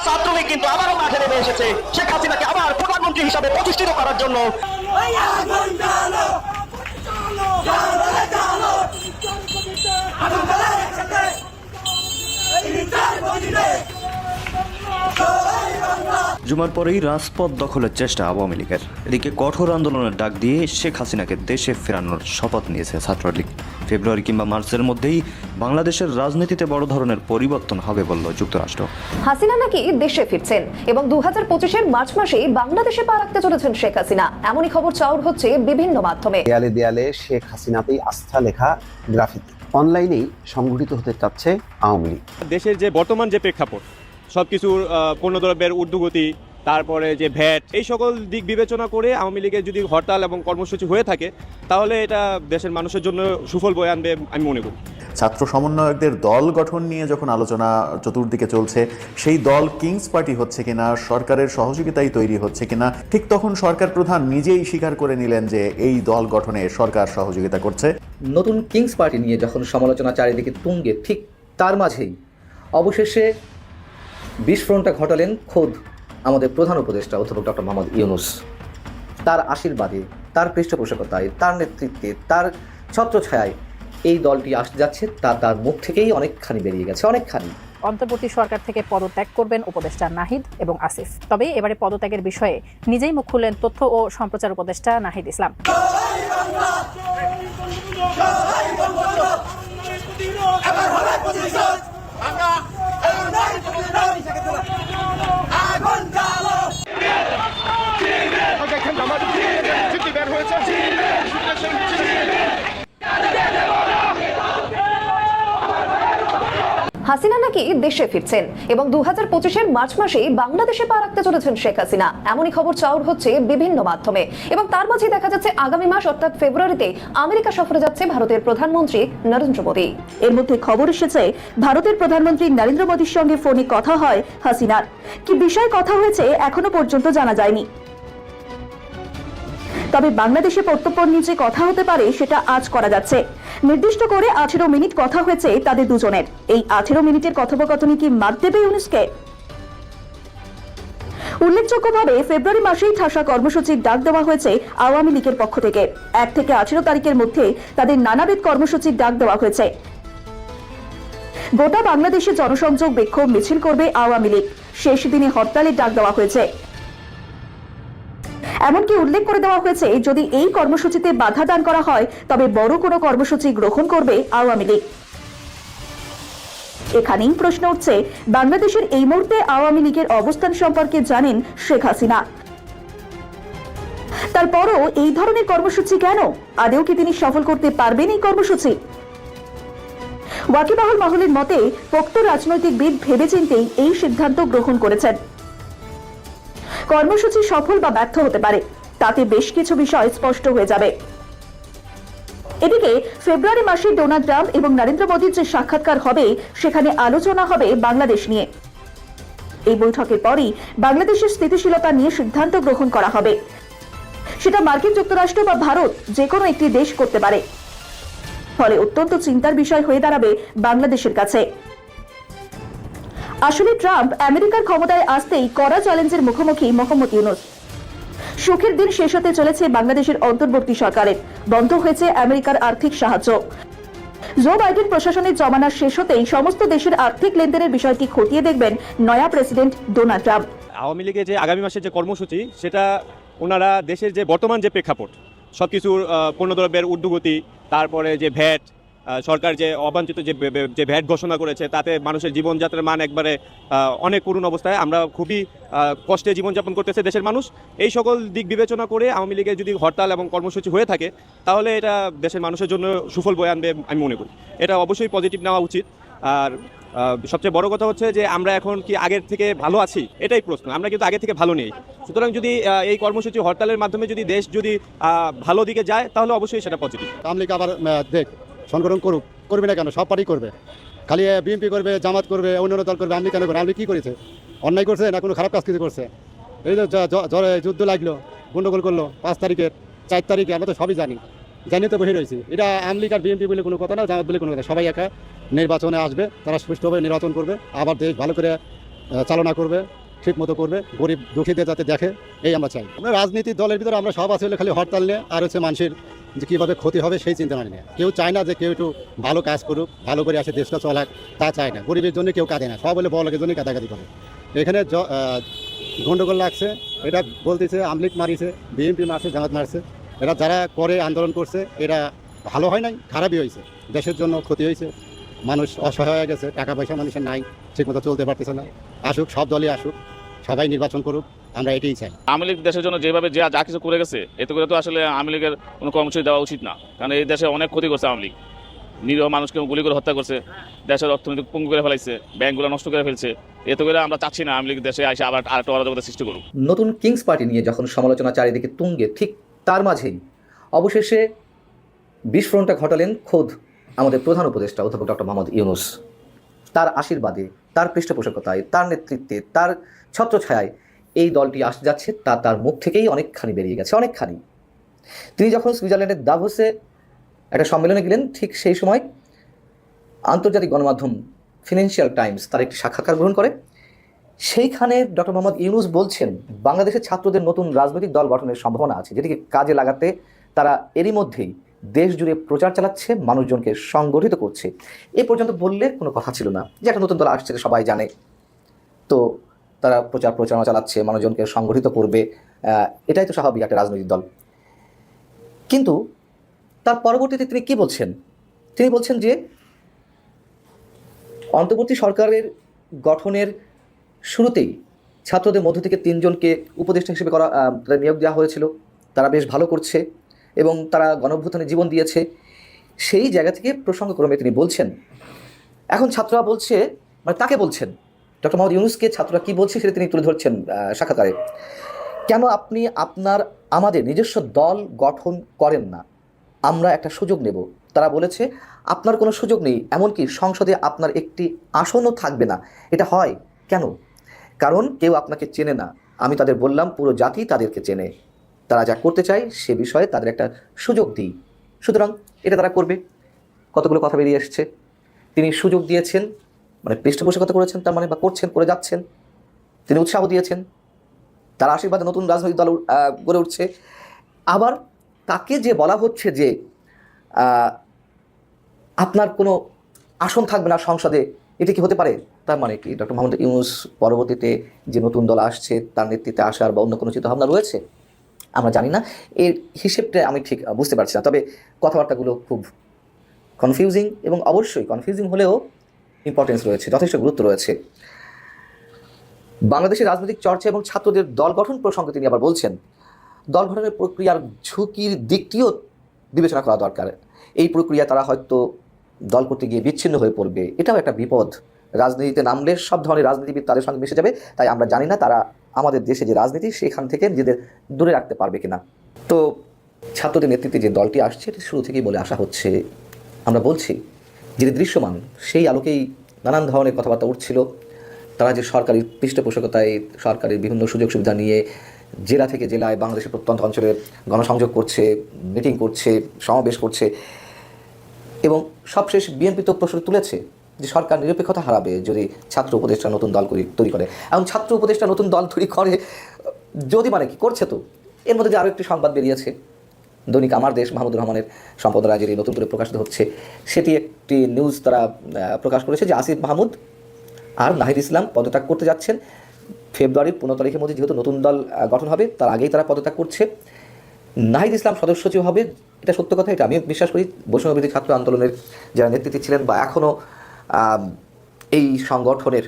ছাত্রলীগ কিন্তু আবারও মাঠে নেমে এসেছে শেখ হাসিনাকে আবার প্রধানমন্ত্রী হিসাবে প্রতিষ্ঠিত করার জন্য। জুমার পরেই রাজপথ দখলের চেষ্টা আওয়ামী লীগের। এদিকে কঠোর আন্দোলনের ডাক দিয়ে শেখ হাসিনাকে দেশে ফেরানোর শপথ নিয়েছে ছাত্রলীগ। ফেব্রুয়ারি কিংবা মার্চের মধ্যেই বাংলাদেশের রাজনীতিতে বড় ধরনের পরিবর্তন হবে বলল যুক্তরাষ্ট্র। হাসিনা নাকি দেশে ফিরছেন এবং 2025-এর মার্চ মাসেই বাংলাদেশে পা রাখতে চলেছেন শেখ হাসিনা, এমনই খবর চাউর হচ্ছে বিভিন্ন মাধ্যমে। দেয়ালে দেয়ালে শেখ হাসিনাতেই আস্থা লেখা গ্রাফিতি অনলাইনেই সংগঠিত হতে চাচ্ছে আওয়ামী লীগ। দেশের যে বর্তমান যে প্রেক্ষাপট, সবকিছুর পণ্যদ্রব্যের ঊর্ধ্বগতি, তারপরে যে ভ্যাট, এই সকল দিক বিবেচনা করে আওয়ামী লীগের যদি হরতাল এবং কর্মসূচি হয়ে থাকে তাহলে এটা দেশের মানুষের জন্য সুফল বয়ে আনবে আমি মনে করি। ছাত্র সমন্বয়কদের দল গঠন নিয়ে যখন আলোচনা চতুর্দিকে চলছে, সেই দল কিংস পার্টি হচ্ছে কিনা, সরকারের সহযোগিতায় তৈরি হচ্ছে কিনা, ঠিক তখন সরকার প্রধান নিজেই স্বীকার করে নিলেন যে এই দল গঠনে সরকার সহযোগিতা করছে। নতুন কিংস পার্টি নিয়ে যখন সমালোচনা চারিদিকে তুঙ্গে, ঠিক তার মাঝেই অবশেষে বিস্ফোরণটা ঘটালেন খোদ আমাদের প্রধান উপদেষ্টা অধ্যাপক ডক্টর মোহাম্মদ ইউনূস। তার আশীর্বাদে, তার পৃষ্ঠপোষকতায়, তার নেতৃত্বে, তার ছত্রছায়ায় এই দলটি আসতে যাচ্ছে, তার মুখ থেকেই অনেকখানি বেরিয়ে গেছে, অনেকখানি। অন্তর্বর্তী সরকার থেকে পদত্যাগ করবেন উপদেষ্টা নাহিদ এবং আসিফ। তবে এবারে পদত্যাগের বিষয়ে নিজেই মুখ খুললেন তথ্য ও সম্প্রচার উপদেষ্টা নাহিদ ইসলাম। হাসিনা নাকি দেশে ফিরছেন এবং 2025-এর মার্চ মাসেই বাংলাদেশে পা রাখতে চলেছেন শেখ হাসিনা, এমনই খবর চাউর হচ্ছে বিভিন্ন মাধ্যমে। এবং তার মাঝে দেখা যাচ্ছে আগামী মাস অর্থাৎ ফেব্রুয়ারিতে আমেরিকা সফরে যাচ্ছে ভারতের প্রধানমন্ত্রী নরেন্দ্র মোদী। এর মধ্যে খবর এসেছে ভারতের প্রধানমন্ত্রী নরেন্দ্র মোদীর সঙ্গে ফোনে কথা হয় হাসিনার। কি বিষয়ে কথা হয়েছে এখনো পর্যন্ত জানা যায়নি, তবে বাংলাদেশে প্রত্যর্পণ নিয়ে যে কথা হতে পারে সেটা আজ করা যাচ্ছে। নির্দিষ্ট করে 18 মিনিট কথা হয়েছে তাদের দুজনের। এই 18 মিনিটের কথোপকথনে কি মাত দেবে ইউনূসকে? উল্লেখযোগ্যভাবে ফেব্রুয়ারি মাসেই ঠাসা কর্মসূচির ডাক দেওয়া হয়েছে আওয়ামী লীগের পক্ষ থেকে। 1 থেকে 18 তারিখের মধ্যে তাদের নানাবিধ কর্মসূচির ডাক দেওয়া হয়েছে। গোটা বাংলাদেশে জনসংযোগ, বিক্ষোভ, মিছিল করবে আওয়ামী লীগ। শেষ দিনে হরতালের ডাক দেওয়া হয়েছে। এমনকি উল্লেখ করে দেওয়া হয়েছে যদি এই কর্মসূচিতে বাধা দান করা হয় তবে বড় কোনো কর্মসূচি গ্রহণ করবে আওয়ামী লীগ। এখানেই প্রশ্ন উঠছে, বাংলাদেশের এই মুহূর্তে আওয়ামী লীগের অবস্থান সম্পর্কে জানেন শেখ হাসিনা। তারপরও এই ধরনের কর্মসূচি কেন? আদেও কি তিনি সফল করতে পারবেন এই কর্মসূচি? ওয়াকিবহাল মহলের মতে পোক্ত রাজনৈতিকবিদ ভেবেচিন্তেই এই সিদ্ধান্ত গ্রহণ করেছেন। কর্মসূচি সফল বা ব্যর্থ হতে পারে, তাতে বেশ কিছু বিষয় স্পষ্ট হয়ে যাবে। এদিকে ফেব্রুয়ারি মাসে ডোনাল্ড ট্রাম্প এবং নরেন্দ্র মোদীর যে সাক্ষাৎকার হবে সেখানে আলোচনা হবে বাংলাদেশ নিয়ে। এই বৈঠকের পরই বাংলাদেশের স্থিতিশীলতা নিয়ে সিদ্ধান্ত গ্রহণ করা হবে। সেটা মার্কিন যুক্তরাষ্ট্র বা ভারত যে কোনো একটি দেশ করতে পারে। ফলে অত্যন্ত চিন্তার বিষয় হয়ে দাঁড়াবে বাংলাদেশের কাছে। আসলে ট্রাম্প আমেরিকার ক্ষমতায় আসতেই কড়া চ্যালেঞ্জের মুখোমুখি মোহাম্মদ ইউনূস। সুখের দিন শেষ হতে চলেছে বাংলাদেশের অন্তর্বর্তী সরকারের। বন্ধ হয়েছে আমেরিকার আর্থিক সাহায্য। জো বাইডেন প্রশাসনের জমানা শেষ হতেই সমস্ত দেশের আর্থিক লেনদেনের বিষয়টি খতিয়ে দেখবেন নয়া প্রেসিডেন্ট ডোনাল্ড ট্রাম্প। আওয়ামী লীগের যে আগামী মাসের যে কর্মসূচি, সেটা ওনারা দেশের যে বর্তমান যে প্রেক্ষাপট, সবকিছুর পণ্যদ্রব্যের ঊর্ধ্বগতি, তারপরে যে ভ্যাট, সরকার যে অবাঞ্ছিত যে ভ্যাট ঘোষণা করেছে, তাতে মানুষের জীবনযাত্রার মান একবারে অনেক করুণ অবস্থায়। আমরা খুবই কষ্টে জীবনযাপন করতেছে দেশের মানুষ। এই সকল দিক বিবেচনা করে আওয়ামী লীগের যদি হরতাল এবং কর্মসূচি হয়ে থাকে তাহলে এটা দেশের মানুষের জন্য সুফল বয়ে আনবে আমি মনে করি। এটা অবশ্যই পজিটিভ নেওয়া উচিত। আর সবচেয়ে বড় কথা হচ্ছে যে আমরা এখন কি আগের থেকে ভালো আছি, এটাই প্রশ্ন। আমরা কিন্তু আগে থেকে ভালো নেই। সুতরাং যদি এই কর্মসূচি হরতালের মাধ্যমে যদি দেশ যদি ভালো দিকে যায় তাহলে অবশ্যই সেটা পজিটিভ। আওয়ামী লীগ আবার দেখ সংগঠন করবে না কেন? সব পার্টি করবে, খালি বিএনপি করবে, জামাত করবে, অন্যান্য দল করবে। আওয়ামী লীগ কেন করবে? আওয়ামী লীগ কী করেছে? অন্যায় করছে না কোনো খারাপ কাজ কিছু করছে? এই যে যুদ্ধ লাগলো, গণ্ডগোল করলো 5 তারিখের 4 তারিখে, আমরা তো সবই জানি তো বসে রয়েছি। এটা আওয়ামী লীগ আর বিএনপি বলে কোনো কথা না, জামাত বলে কোনো কথা। সবাই একা নির্বাচনে আসবে, তারা সুষ্ঠুভাবে নির্বাচন করবে, আবার দেশ ভালো করে চালনা করবে, ঠিক মতো করবে, গরিব দুঃখীদের যাতে দেখে, এই আমরা চাই। আমরা রাজনীতির দলের ভিতরে আমরা সব আছে হলে খালি হরতাল নিয়ে আর হচ্ছে মানুষের যে কীভাবে ক্ষতি হবে সেই চিন্তা নিয়ে। কেউ চায় না যে কেউ একটু ভালো কাজ করুক, ভালো করে আসে দেশটা চলাক, তা চায় না। গরিবের জন্য কেউ কাঁদে না, সব হলে বড় লোকের জন্যই কাঁদাকাটি করে। এখানে গণ্ডগোল লাগছে, এটা বলতেছে আমলিক মারিছে, বিএনপি মারছে, জামাত মারছে। এরা যারা করে আন্দোলন করছে এরা ভালো হয় নাই, খারাপই হয়েছে, দেশের জন্য ক্ষতি হয়েছে, মানুষ অসহায় হয়ে গেছে, টাকা পয়সা মানুষের নাই, ঠিকমতো চলতে পারতেছে না। আসুক, সব দলই আসুক, সবাই নির্বাচন করুক, আমরা এটাই চাই। আওয়ামী লীগ দেশের জন্য যেভাবে যা কিছু করে গেছে, এতে করে তো আসলে আওয়ামী লীগের কোনো কর্মসূচি দেওয়া উচিত না, কারণ এই দেশে অনেক ক্ষতি করছে আওয়ামী লীগ। নিরীহ মানুষকে গুলি করে হত্যা করছে, দেশের অর্থনীতি পঙ্গু করে ফেলাইছে, ব্যাংকগুলো নষ্ট করে ফেলছে। এতে করে আমরা চাচ্ছি না আওয়ামী লীগ দেশে এসে আবার আরেকটা অরাজকতা সৃষ্টি করুক। নতুন কিংস পার্টি নিয়ে যখন সমালোচনা চারিদিকে তুঙ্গে, ঠিক তার মাঝেই অবশেষে বিস্ফোরণটা ঘটালেন খোদ আমাদের প্রধান উপদেষ্টা অধ্যাপক ডক্টর মোহাম্মদ ইউনূস। তার আশীর্বাদে, তার পৃষ্ঠপোষকতায়, তার নেতৃত্বে, তার ছত্রছায়ায় এই দলটি আসতে যাচ্ছে, তার মুখ থেকেই অনেকখানি বেরিয়ে গেছে, অনেকখানি। তিনি যখন সুইজারল্যান্ডের দাভোসে একটা সম্মেলনে গেলেন, ঠিক সেই সময় আন্তর্জাতিক গণমাধ্যম ফিনান্সিয়াল টাইমস তার একটি সাক্ষাৎকার গ্রহণ করে। সেইখানে ডক্টর মোহাম্মদ ইউনূস বলছেন বাংলাদেশের ছাত্রদের নতুন রাজনৈতিক দল গঠনের সম্ভাবনা আছে, যেটিকে কাজে লাগাতে তারা এরই মধ্যেই দেশ জুড়ে প্রচার চালাচ্ছে, মানুষজনকে সংগঠিত করছে। এ পর্যন্ত বললে কোনো কথা ছিল না যে একটা নতুন দল আসছে, সবাই জানে, তো তারা প্রচারণা চালাচ্ছে, মানুষজনকে সংগঠিত করবে, এটাই তো স্বাভাবিক একটা রাজনৈতিক দল। কিন্তু তার পরবর্তীতে তিনি কি বলছেন? তিনি বলছেন যে অন্তর্বর্তী সরকারের গঠনের শুরুতেই ছাত্রদের মধ্য থেকে 3 জনকে উপদেষ্টা হিসেবে নিয়োগ দেওয়া হয়েছিল, তারা বেশ ভালো করছে এবং তারা গণঅভ্যুত্থানে জীবন দিয়েছে। সেই জায়গা থেকে প্রসঙ্গক্রমে তিনি বলছেন, এখন ছাত্ররা বলছে, মানে তাকে বলছেন, ডক্টর মোহাম্মদ ইউনূসকে ছাত্ররা কি বলছে সেটা তিনি তুলে ধরছেন সাক্ষাৎকারে। কেন আপনি আমাদের নিজস্ব দল গঠন করেন না? আমরা একটা সুযোগ নেব। তারা বলেছে আপনার কোনো সুযোগ নেই, এমনকি সংসদে আপনার একটি আসনও থাকবে না। এটা হয় কেন? কারণ কেউ আপনাকে চেনে না। আমি তাদের বললাম পুরো জাতি তাদেরকে চেনে, তারা যা করতে চায় সে বিষয়ে তাদের একটা সুযোগ দিই, সুতরাং এটা তারা করবে। কতগুলো কথা বেরিয়ে এসছে। তিনি সুযোগ দিয়েছেন, মানে পৃষ্ঠপোষকতা করেছেন, তার মানে বা করছেন, করে যাচ্ছেন। তিনি উৎসাহ দিয়েছেন, তার আশীর্বাদে নতুন রাজনৈতিক দল গড়ে উঠছে। আবার তাকে যে বলা হচ্ছে যে আপনার কোনো আসন থাকবে না সংসদে, এটা কি হতে পারে? তার মানে কি ডক্টর মোহাম্মদ ইউনূস পরবর্তীতে যে নতুন দল আসছে তার নেতৃত্বে আসার বা অন্য কোনো চিন্তাভাবনা রয়েছে? আমরা জানি না, এর হিসেবটা আমি ঠিক বুঝতে পারছি না। তবে কথাবার্তাগুলো খুব কনফিউজিং, এবং অবশ্যই কনফিউজিং হলেও ইম্পর্টেন্স রয়েছে, যথেষ্ট গুরুত্ব রয়েছে। বাংলাদেশের রাজনৈতিক চর্চা এবং ছাত্রদের দল গঠন প্রসঙ্গে তিনি আবার বলছেন, দল গঠনের প্রক্রিয়ার ঝুঁকির দিকটিও বিবেচনা করা দরকার। এই প্রক্রিয়া তারা হয়তো দল করতে গিয়ে বিচ্ছিন্ন হয়ে পড়বে, এটাও একটা বিপদ। রাজনীতিতে নামলে সব ধরনের রাজনীতিবিদ তাদের সঙ্গে মিশে যাবে, তাই আমরা জানি না তারা আমাদের দেশে যে রাজনীতি সেখান থেকে নিজেদের দূরে রাখতে পারবে কিনা। তো ছাত্রদের নেতৃত্বে যে দলটি আসছে এটি শুরু থেকেই বলে আসা হচ্ছে, আমরা বলছি যিনি দৃশ্যমান সেই আলোকেই নানান ধরনের কথাবার্তা উঠছিল। তারা যে সরকারি পৃষ্ঠপোষকতায় সরকারের বিভিন্ন সুযোগ সুবিধা নিয়ে জেলা থেকে জেলায় বাংলাদেশের প্রত্যন্ত অঞ্চলে গণসংযোগ করছে, মিটিং করছে, সমাবেশ করছে, এবং সবশেষ বিএনপি তো প্রশ্ন তুলেছে যে সরকার নিরপেক্ষতা হারাবে যদি ছাত্র উপদেষ্টা নতুন দল তৈরি করে। এবং ছাত্র উপদেষ্টা নতুন দল তৈরি করে যদি, মানে কি করছে? তো এর মধ্যে যে আরও একটি সংবাদ বেরিয়েছে, দৈনিক আমার দেশ মাহমুদুর রহমানের সম্পাদনায় যেটি নতুন করে প্রকাশিত হচ্ছে, সেটি একটি নিউজ তারা প্রকাশ করেছে যে আসিফ মাহমুদ আর নাহিদ ইসলাম পদত্যাগ করতে যাচ্ছেন ফেব্রুয়ারির 15 তারিখের মধ্যে। যেহেতু নতুন দল গঠন হবে তার আগেই তারা পদত্যাগ করছে। নাহিদ ইসলাম সদস্য সচিব হবে, এটা সত্য কথা, এটা আমি বিশ্বাস করি। বৈষম্যবিরোধী ছাত্র আন্দোলনের যারা নেতৃত্বে ছিলেন বা এখনও এই সংগঠনের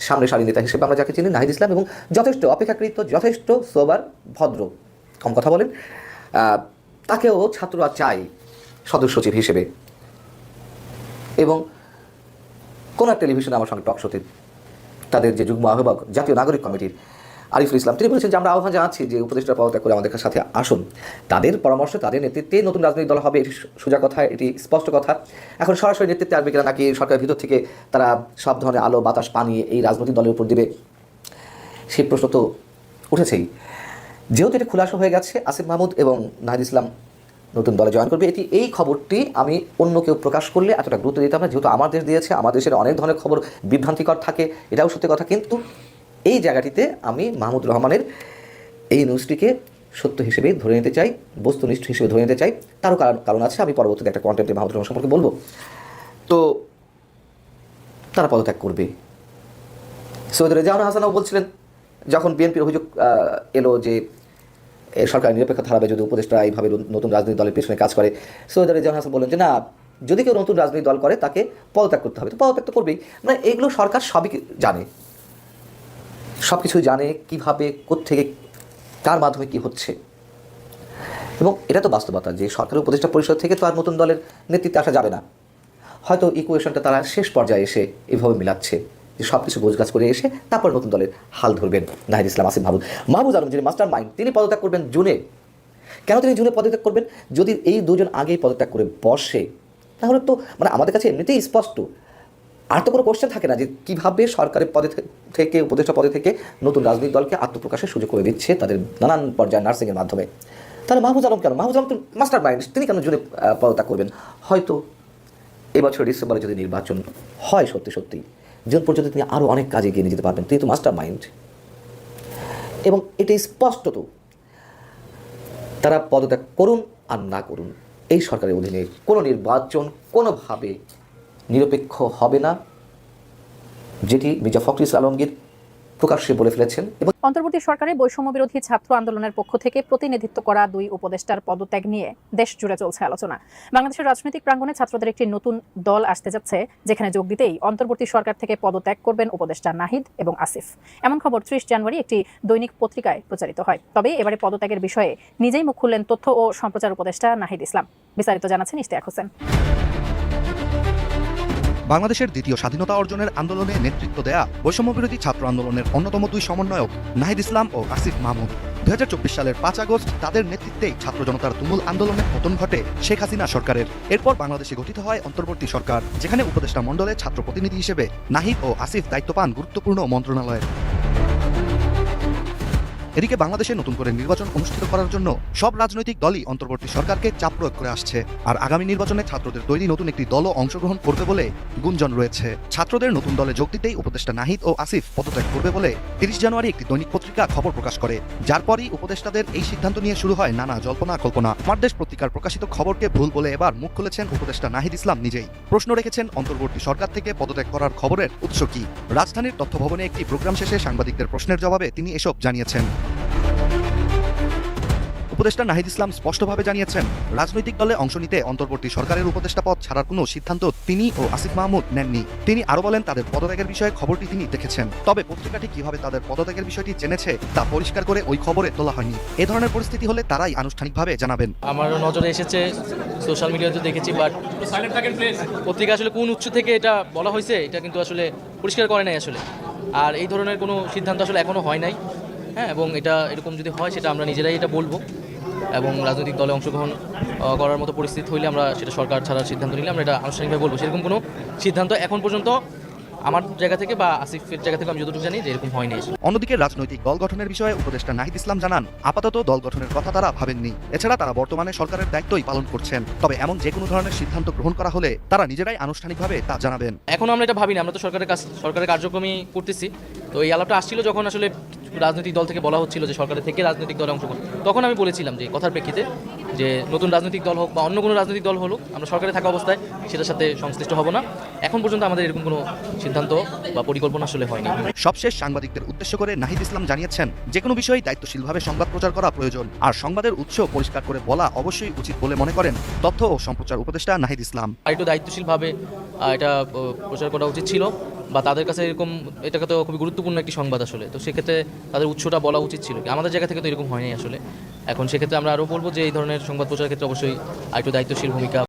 সামনে সারি নেতা হিসেবে আমরা যাকে চিনি, নাহিদ ইসলাম, এবং যথেষ্ট অপেক্ষাকৃত, যথেষ্ট সোবার, ভদ্র, কম কথা বলেন, তাকেও ছাত্ররা চায় সদস্য সচিব হিসেবে। এবং কোন টেলিভিশনে আমার সঙ্গে টক শোতে তাদের যে যুগ্ম আহ্বায়ক জাতীয় নাগরিক কমিটির আরিফুল ইসলাম, তিনি বলেছেন যে আমরা আহ্বান জানাচ্ছি যে উপদেষ্টা পদত্যাগ করে আমাদের সাথে আসুন। তাদের পরামর্শ, তাদের নেতৃত্বে নতুন রাজনৈতিক দল হবে, এটি সোজা কথা, এটি স্পষ্ট কথা। এখন সরাসরি নেতৃত্বে আসবে কিনা, নাকি সরকারের ভিতর থেকে তারা সব ধরনের আলো বাতাস পানি এই রাজনৈতিক দলের উপর দিবে, সেই প্রশ্ন তো উঠেছেই। যেহেতু এটা খুলাসা হয়ে গেছে, আসিফ মাহমুদ এবং নাহিদ ইসলাম নতুন দলে জয়েন করবে। এই খবরটি আমি অন্য কেউ প্রকাশ করলে এতটা গুরুত্ব দিতাম না, যেহেতু আমার দেশ দিয়েছে, আমার দেশের অনেক ধরনের খবর বিভ্রান্তিকর থাকে, এটাও সত্যি কথা। কিন্তু এই জায়গাটিতে আমি মাহমুদুর রহমানের এই নিউজটিকে সত্য হিসেবে ধরে নিতে চাই, বস্তুনিষ্ঠ হিসেবে ধরে নিতে চাই। তারও কারণ আছে, আমি পরবর্তীতে একটা কন্টেন্টে মাহমুদুর রহমান সম্পর্কে বলবো। তো তারা পদত্যাগ করবে। সৈয়দ রেজাউল হাসানও বলছিলেন, যখন বিএনপির অভিযোগ এলো যে সরকার নিরপেক্ষ ধারাবে যদি উপদেষ্টা এইভাবে নতুন রাজনৈতিক দলের পেছনে কাজ করে, সৈয়দ রেজাউল হাসান বললেন যে না, যদি কেউ নতুন রাজনৈতিক দল করে তাকে পদত্যাগ করতে হবে। তো পদত্যাগ তো করবেই। মানে এগুলো সরকার সবই জানে, সব কিছুই জানে, কীভাবে কোত্থেকে কার মাধ্যমে কী হচ্ছে। এবং এটা তো বাস্তবতা যে সরকারের উপদেষ্টা পরিষদ থেকে তো আর নতুন দলের নেতৃত্বে আসা যাবে না। হয়তো ইকুয়েশনটা তারা শেষ পর্যায়ে এসে এভাবে মিলাচ্ছে যে সব কিছু গোছগাছ করে এসে তারপর নতুন দলের হাল ধরবেন নাহিদ ইসলাম, আসিফ মাহমুদ আলম, যিনি মাস্টার মাইন্ড, তিনি পদত্যাগ করবেন জুনে। কেন তিনি জুনে পদত্যাগ করবেন? যদি এই দুজন আগেই পদত্যাগ করে বসে তাহলে তো মানে আমাদের কাছে এমনিতেই স্পষ্ট, আর তো কোনো কোশ্চেন থাকে না যে কীভাবে সরকারের পদে থেকে উপদেষ্টা পদে থেকে নতুন রাজনৈতিক দলকে আত্মপ্রকাশের সুযোগ করে দিচ্ছে তাদের নানান পর্যায়ে নার্সিংয়ের মাধ্যমে। তাহলে মাহমুদ আলম কেন? মাহমুদ আলম তো মাস্টার মাইন্ড, তিনি কেন জুনে পদত্যাগ করবেন? হয়তো এবছর ডিসেম্বরে যদি নির্বাচন হয় সত্যি জুন পর্যন্ত তিনি আরও অনেক কাজে এগিয়ে নিয়ে যেতে পারবেন। তিনি তো মাস্টার মাইন্ড। এবং এটাই স্পষ্ট তো তারা পদত্যাগ করুন আর না করুন, এই সরকারের অধীনে কোনো নির্বাচন কোনোভাবে নিরপেক্ষ হবে না, যেটি মির্জা ফখরুল ইসলাম আলমগীর প্রকাশ্যে বলে ফেলেছেন। এবং অন্তর্বর্তী সরকারে বৈষম্য বিরোধী ছাত্র আন্দোলনের পক্ষ থেকে প্রতিনিধিত্ব করা 2 উপদেষ্টার পদত্যাগ নিয়ে দেশ জুড়ে চলছে আলোচনা। বাংলাদেশের রাজনৈতিক প্রাঙ্গণে ছাত্রদের একটি নতুন দল আসতে যাচ্ছে, যেখানে যোগ দিতেই অন্তর্বর্তী সরকার থেকে পদত্যাগ করবেন উপদেষ্টা নাহিদ এবং আসিফ। এমন খবর 30 জানুয়ারি একটি দৈনিক পত্রিকায় প্রচারিত হয়। তবে এবারে পদত্যাগের বিষয়ে নিজেই মুখ খুললেন তথ্য ও সম্প্রচার উপদেষ্টা নাহিদ ইসলাম। বিস্তারিত জানাচ্ছেন ইশতিয়াক হোসেন। বাংলাদেশের দ্বিতীয় স্বাধীনতা অর্জনের আন্দোলনে নেতৃত্ব দেয়া বৈষম্যবিরোধী ছাত্র আন্দোলনের অন্যতম 2 সমন্বয়ক নাহিদ ইসলাম ও আসিফ মাহমুদ 2024 সালের 5 আগস্ট তাদের নেতৃত্বেই ছাত্র জনতার তুমুল আন্দোলনের পতন ঘটে শেখ হাসিনা সরকারের। এরপর বাংলাদেশে গঠিত হয় অন্তর্বর্তী সরকার, যেখানে উপদেষ্টা মণ্ডলে ছাত্র প্রতিনিধি হিসেবে নাহিদ ও আসিফ দায়িত্ব পান গুরুত্বপূর্ণ মন্ত্রণালয়ের। এদিকে বাংলাদেশে নতুন করে নির্বাচন অনুষ্ঠিত করার জন্য সব রাজনৈতিক দলই অন্তর্বর্তী সরকারকে চাপ প্রয়োগ করে আসছে। আর আগামী নির্বাচনে ছাত্রদের তৈরি নতুন একটি দলও অংশগ্রহণ করবে বলে গুঞ্জন রয়েছে। ছাত্রদের নতুন দলে যোগ দিতেই উপদেষ্টা নাহিদ ও আসিফ পদত্যাগ করবে বলে 30 জানুয়ারি একটি দৈনিক পত্রিকা খবর প্রকাশ করে, যার পরই উপদেষ্টাদের এই সিদ্ধান্ত নিয়ে শুরু হয় নানা জল্পনা কল্পনা। আমার দেশ পত্রিকার প্রকাশিত খবরকে ভুল বলে এবার মুখ খুলেছেন উপদেষ্টা নাহিদ ইসলাম নিজেই। প্রশ্ন রেখেছেন অন্তর্বর্তী সরকার থেকে পদত্যাগ করার খবরের উৎস কি। রাজধানীর তথ্য ভবনে একটি প্রোগ্রাম শেষে সাংবাদিকদের প্রশ্নের জবাবে তিনি এসব জানিয়েছেন। উপদেষ্টা নাহিদ ইসলাম স্পষ্টভাবে জানিয়েছেন, রাজনৈতিক দলে অংশ নিতে অন্তর্বর্তী সরকারের উপদেষ্টা পদ ছাড়ার কোনো সিদ্ধান্ত তিনি ও আসিফ মাহমুদ নেননি। তিনি আরও বলেন, তাদের পদত্যাগের বিষয়ে খবরটি তিনি দেখেছেন, তবে পত্রিকাটি কিভাবে তাদের পদত্যাগের বিষয়টি জেনেছে তা পরিষ্কার করে ওই খবরে তোলা হয়নি। এ ধরনের পরিস্থিতি হলে তারাই আনুষ্ঠানিকভাবে জানাবেন। আমার নজরে এসেছে, সোশ্যাল মিডিয়াতে দেখেছি, বাট পত্রিকা আসলে কোন উৎস থেকে এটা বলা হয়েছে এটা কিন্তু আসলে পরিষ্কার করে নাই আসলে। আর এই ধরনের কোনো সিদ্ধান্ত আসলে এখনো হয় নাই। হ্যাঁ, এবং এটা এরকম যদি হয় সেটা আমরা নিজেরাই এটা বলবো, এবং রাজনৈতিক দলে অংশগ্রহণ করার মতো পরিস্থিতি হইলে আমরা সেটা সরকার ছাড়ার সিদ্ধান্ত নিলে আমরা এটা আনুষ্ঠানিকভাবে বলবো। সেরকম কোনো সিদ্ধান্ত এখন পর্যন্ত আমার জায়গা থেকে বা আসিফের জায়গা থেকে আমি যতটুকু জানি যে এরকম হয়নি। অন্যদিকে রাজনৈতিক দল গঠনের বিষয়ে উপদেষ্টা নাহিদ ইসলাম জানান, আপাতত দল গঠনের কথা তারা ভাবেননি। এছাড়া তারা বর্তমানে সরকারের দায়িত্বই পালন করছেন, তবে এমন যে কোনো ধরনের সিদ্ধান্ত গ্রহণ করা হলে তারা নিজেরাই আনুষ্ঠানিকভাবে তা জানাবেন। এখন আমরা এটা ভাবিনি, আমরা তো সরকারের কার্যক্রমই করতেছি। তো এই আলাপটা আসছিল যখন আসলে রাজনৈতিক দল থেকে বলা হচ্ছিল যে সরকারের থেকে রাজনৈতিক দলে অংশগ্রহণ, তখন আমি বলেছিলাম যে কথার প্রেক্ষিতে যে নতুন রাজনৈতিক দল হোক বা অন্য কোনো রাজনৈতিক দল হলো, আমরা সরকারে থাকা অবস্থায় সেটার সাথে সংশ্লিষ্ট হব না। এখন পর্যন্ত আমাদের এরকম কোনো সিদ্ধান্ত বা পরিকল্পনা আসলে হয়নি। সবশেষ সাংবাদিকদের উদ্দেশ্য করে নাহিদ ইসলাম জানিয়েছেন, যে কোনো বিষয়ে দায়িত্বশীলভাবে সংবাদ প্রচার করা প্রয়োজন, আর সংবাদের উৎস পরিষ্কার করে বলা অবশ্যই উচিত বলে মনে করেন তথ্য ও সম্প্রচার উপদেষ্টা নাহিদ ইসলাম। একটু দায়িত্বশীলভাবে এটা প্রচার করা উচিত ছিল, বা তাদের কাছে এরকম এটাকে তো খুবই গুরুত্বপূর্ণ একটি সংবাদ আসলে। তো সেক্ষেত্রে তাদের উৎসটা বলা উচিত ছিল, আমাদের জায়গা থেকে তো এরকম হয়নি আসলে। এখন সেক্ষেত্রে আমরা আরও বলবো যে এই ধরনের সংবাদ প্রচারের ক্ষেত্রে অবশ্যই একটু দায়িত্বশীল ভূমিকা